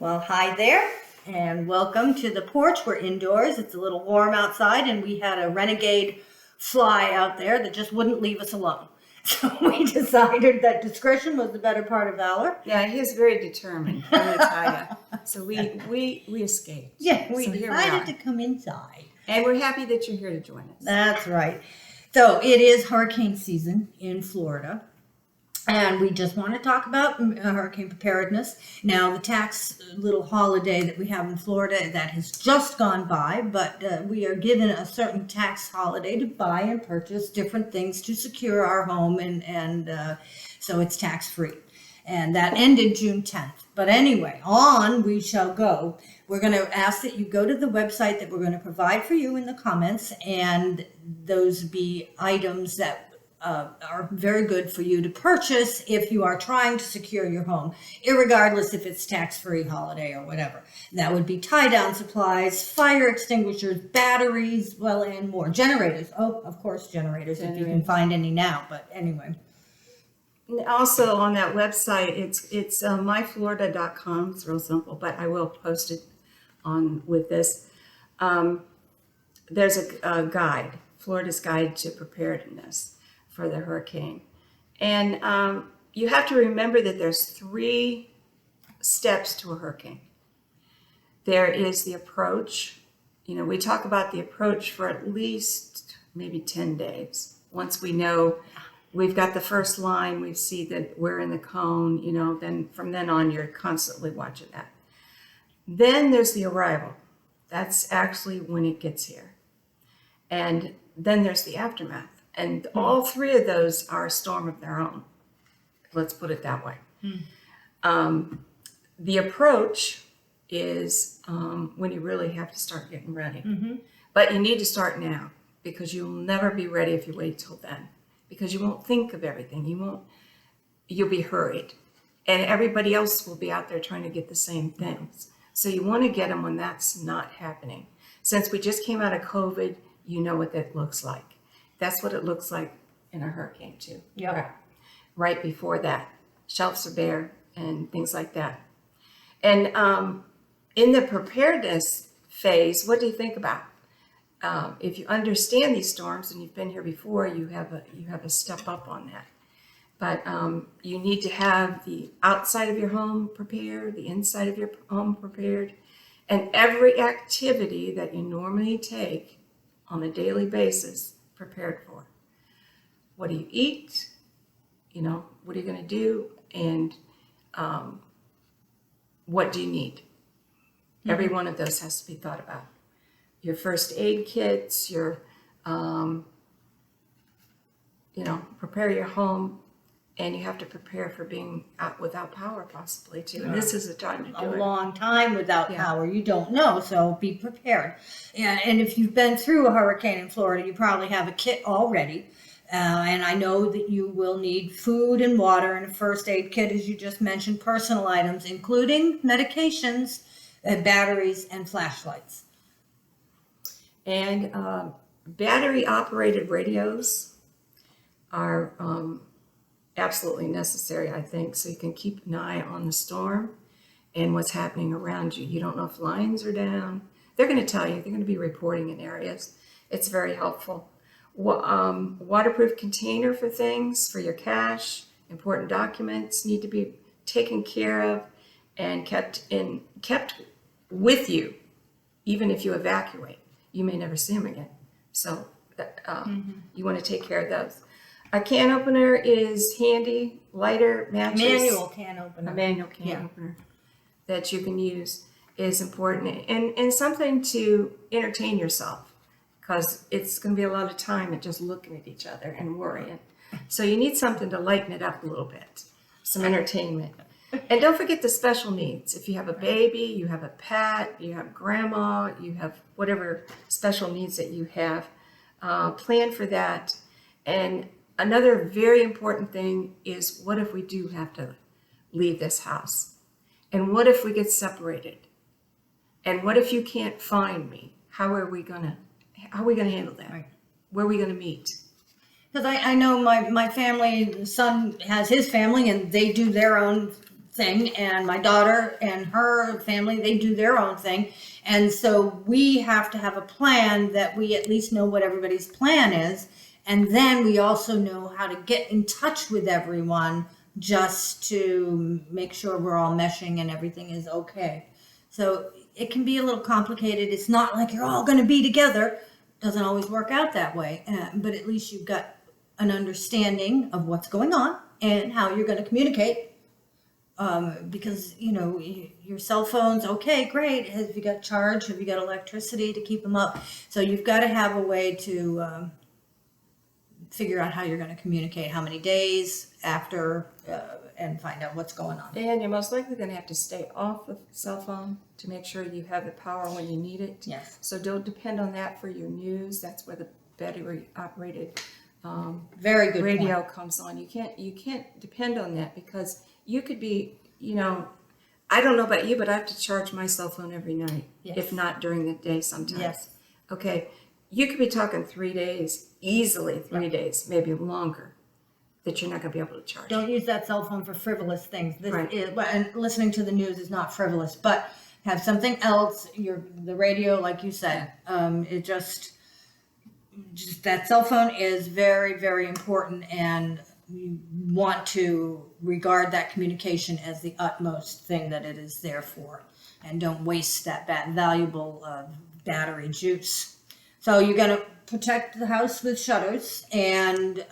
Well, hi there, and welcome to the porch. We're indoors. It's a little warm outside, and we had a renegade fly out there that just wouldn't leave us alone. So we decided that discretion was the better part of valor. Yeah, he is very determined, I'm going to tell you. So we escaped. Yeah, we So here decided are. to come inside. And we're happy that you're here to join us. That's right. So it is hurricane season in Florida. And we just want to talk about hurricane preparedness. Now, the tax little holiday that we have in Florida, that has just gone by, but we are given a certain tax holiday to buy and purchase different things to secure our home, and so it's tax-free. And that ended June 10th. But anyway, on we shall go. We're going to ask that you go to the website that we're going to provide for you in the comments, and those be items that are very good for you to purchase if you are trying to secure your home, irregardless if it's tax-free holiday or whatever. That would be tie-down supplies, fire extinguishers, batteries, well, and more. Generators. Oh, of course, generators, if you can find any now. But anyway. And also on that website, it's myflorida.com. It's real simple, but I will post it on with this. There's a guide, Florida's Guide to Preparedness for the hurricane. And you have to remember that there's 3 steps to a hurricane. There is the approach. You know, we talk about the approach for at least maybe 10 days. Once we know we've got the first line, we see that we're in the cone, you know, then from then on, you're constantly watching that. Then there's the arrival. That's actually when it gets here. And then there's the aftermath. And all 3 of those are a storm of their own. Let's put it that way. The approach is when you really have to start getting ready. But you need to start now, because you'll never be ready if you wait till then, because you won't think of everything. You'll be hurried, and everybody else will be out there trying to get the same things. So you want to get them when that's not happening. Since we just came out of COVID, you know what that looks like. That's what it looks like in a hurricane too. Yep. Right before that, shelves are bare and things like that. And in the preparedness phase, what do you think about? If you understand these storms and you've been here before, you have a step up on that. But you need to have the outside of your home prepared, the inside of your home prepared, and every activity that you normally take on a daily basis prepared for. What do you eat? You know, what are you going to do? And what do you need? Every one of those has to be thought about. Your first aid kits, your, prepare your home, and you have to prepare for being out without power possibly too. And this is the time to do it. A long time without power. You don't know, so be prepared. And if you've been through a hurricane in Florida, you probably have a kit already. And I know that you will need food and water and a first aid kit, as you just mentioned, personal items, including medications, batteries, and flashlights. And battery operated radios are absolutely necessary, I think, so you can keep an eye on the storm and what's happening around you. You don't know if lines are down. They're going to tell you. They're going to be reporting in areas. It's very helpful. Waterproof container for things, for your cash. Important documents need to be taken care of and kept with you, even if you evacuate. You may never see them again. So you want to take care of those. A can opener is handy. Lighter, matches. Manual can opener. A manual can opener that you can use is important. And something to entertain yourself, because it's going to be a lot of time at just looking at each other and worrying. So you need something to lighten it up a little bit, some entertainment. And don't forget the special needs. If you have a baby, you have a pet, you have grandma, you have whatever special needs that you have, plan for that. And another very important thing is, what if we do have to leave this house? And what if we get separated? And what if you can't find me? How are we gonna handle that? Right. Where are we gonna meet? Because I know my family, the son has his family, and they do their own thing, and my daughter and her family, they do their own thing. And so we have to have a plan that we at least know what everybody's plan is. And then we also know how to get in touch with everyone just to make sure we're all meshing and everything is okay. So it can be a little complicated. It's not like you're all going to be together. Doesn't always work out that way. But at least you've got an understanding of what's going on and how you're going to communicate. Because, you know, your cell phone's okay, great. Have you got charge? Have you got electricity to keep them up? So you've got to have a way to figure out how you're going to communicate, how many days after, and find out what's going on. And you're most likely going to have to stay off the cell phone to make sure you have the power when you need it. Yes. So don't depend on that for your news. That's where the battery operated Very good radio point. comes on. You can't depend on that because you could be, you know, I don't know about you, but I have to charge my cell phone every night, Yes. if not during the day sometimes. Yes. Okay, you could be talking 3 days, easily 3 days, maybe longer, that you're not going to be able to charge. Don't use that cell phone for frivolous things. This Right. is, and listening to the news is not frivolous, but have something else. The radio, like you said, it just that cell phone is very, very important, and you want to regard that communication as the utmost thing that it is there for, and don't waste that valuable battery juice. So you're going to protect the house with shutters and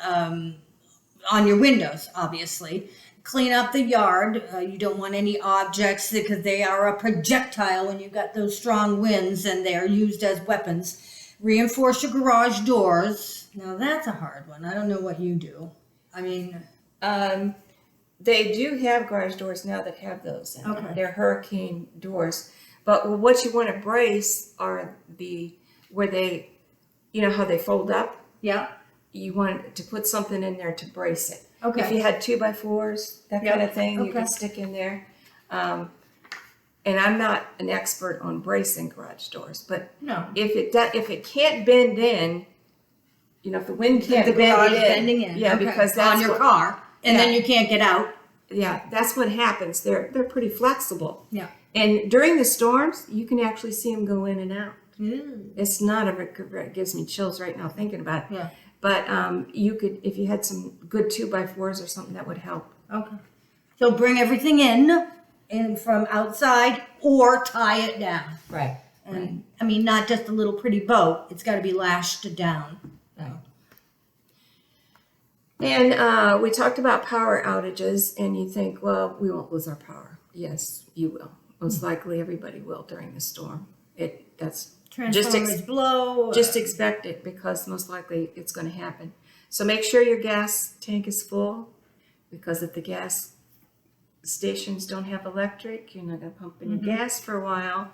on your windows, obviously. Clean up the yard. You don't want any objects because they are a projectile when you've got those strong winds and they are used as weapons. Reinforce your garage doors. Now that's a hard one. I don't know what you do. I mean, They do have garage doors now that have those in Okay. them. They're hurricane doors. But what you want to brace are where they, you know how they fold up? yeah. You want to put something in there to brace it. Okay. If you had 2x4s, that Yep. kind of thing, you Okay. could stick in there. And I'm not an expert on bracing garage doors, but No. if it can't bend in, you know, if the wind can't The bend garage it in, bending in. yeah, Okay. because that's on your what, car, and then Yeah. you can't get out. yeah, that's what happens. They're pretty flexible, Yeah. and during the storms, you can actually see them go in and out. Mm. It's not it gives me chills right now thinking about it. Yeah. But you could, if you had some good 2x4s or something, that would help. Okay. So bring everything in from outside, or tie it down. Right. And I mean, not just a little pretty boat. It's got to be lashed down. And we talked about power outages, and you think, well, we won't lose our power. Yes, you will. Most likely, everybody will during the storm. That's Transformers blow. just expect it because most likely it's going to happen. So make sure your gas tank is full, because if the gas stations don't have electric, you're not going to pump any gas for a while.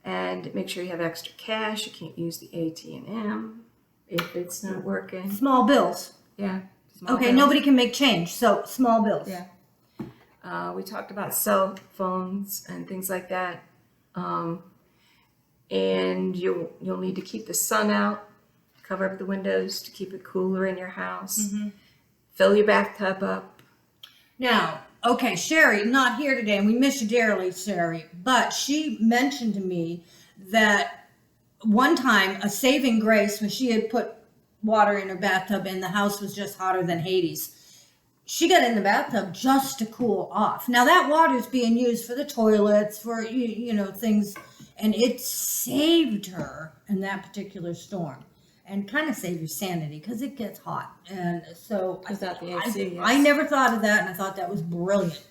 And make sure you have extra cash. You can't use the AT&M if it's not working. Small bills. Yeah. small Okay, bills. nobody can make change, so small bills. Yeah. We talked about cell phones and things like that. And you'll need to keep the sun out, cover up the windows to keep it cooler in your house. Fill your bathtub up. Now, okay, Sherry, not here today, and we miss you dearly, Sherry, but she mentioned to me that one time a saving grace when she had put water in her bathtub and the house was just hotter than Hades. She got in the bathtub just to cool off. Now that water is being used for the toilets, for you know, things, and it saved her in that particular storm, and kind of saved her sanity because it gets hot. And so Without the AC, I yes. never thought of that, and I thought that was brilliant.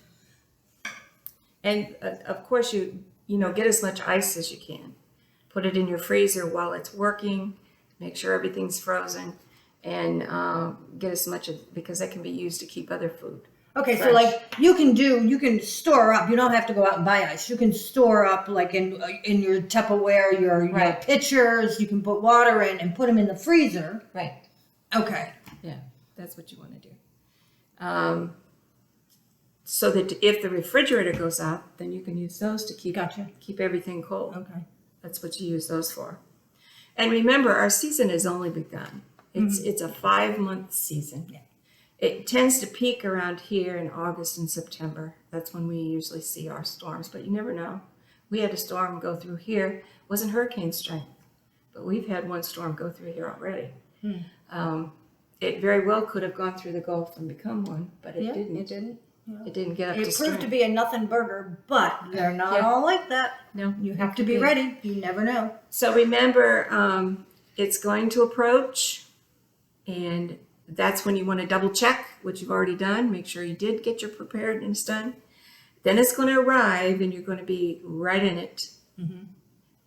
And of course, you get as much ice as you can. Put it in your freezer while it's working. Make sure everything's frozen, and get as much because that can be used to keep other food. Okay, so fresh. like you can store up. You don't have to go out and buy ice. You can store up like in your Tupperware, your Right. pitchers. You can put water in and put them in the freezer. Right. Okay. Yeah, that's what you want to do. So that if the refrigerator goes out, then you can use those to Gotcha. keep everything cold. Okay. That's what you use those for. And remember, our season has only begun. It's a 5-month season. Yeah. It tends to peak around here in August and September. That's when we usually see our storms, but you never know. We had a storm go through here. It wasn't hurricane strength, but we've had one storm go through here already. It very well could have gone through the Gulf and become one, but it didn't. It didn't. It didn't get up to It proved strength. to be a nothing burger, but they're not Yeah. all like that. No, You have to be ready. You never know. So remember, it's going to approach, and that's when you want to double check what you've already done. Make sure you did get your preparedness done. Then it's going to arrive, and you're going to be right in it.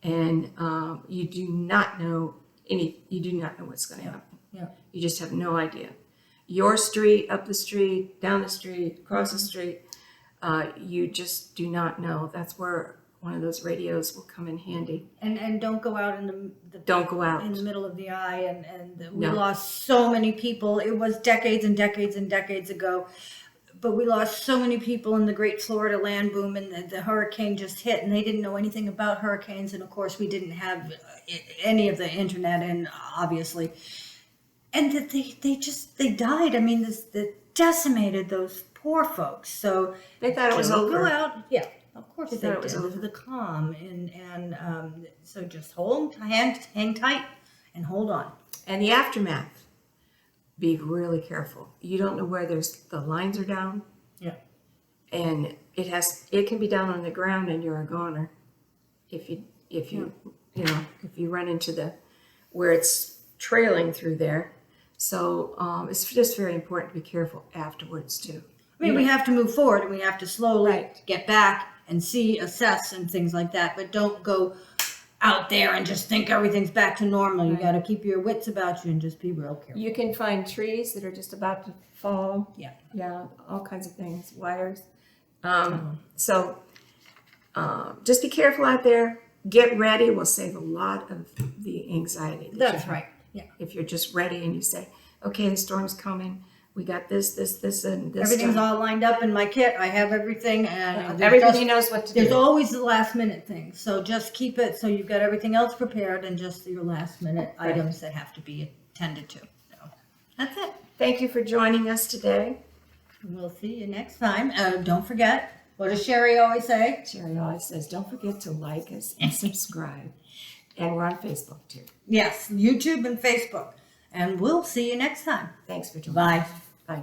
And you do not know You do not know what's going to happen. Yeah. You just have no idea. Your street, up the street, down the street, across the street. You just do not know. That's where one of those radios will come in handy. And don't go out in the Don't go out. in the middle of the eye, and we No. lost so many people. It was decades and decades and decades ago, but we lost so many people in the Great Florida land boom, and the hurricane just hit, and they didn't know anything about hurricanes, and of course we didn't have any of the internet, and obviously, and that they died. I mean, that decimated those poor folks. So They thought it was don't over. go out. Yeah. Of course They they thought it was did. over. The calm and so just hang tight and hold on. And the aftermath, be really careful. You don't know where the lines are down, Yeah. and it can be down on the ground, and you're a goner. If you run into where it's trailing through there. So it's just very important to be careful afterwards too. I mean, we have to move forward and we have to slowly Right. get back and see, assess, and things like that. But don't go out there and just think everything's back to normal. You Right. got to keep your wits about you and just be real careful. You can find trees that are just about to fall. Yeah. Yeah, all kinds of things, wires. So just be careful out there. Get ready. Will save a lot of the anxiety. that That's you have. right. Yeah. If you're just ready and you say, okay, the storm's coming. We got this, and this. Everything's done. all lined up in my kit. I have everything, and Everybody knows what to There's do. always the last minute thing, so just keep it so you've got everything else prepared and just your last minute items that have to be attended to. So that's it. Thank you for joining us today. We'll see you next time. Don't forget, what does Sherry always say? Sherry always says, don't forget to like us and subscribe. And we're on Facebook too. Yes, YouTube and Facebook. And we'll see you next time. Thanks for joining. Bye. Bye.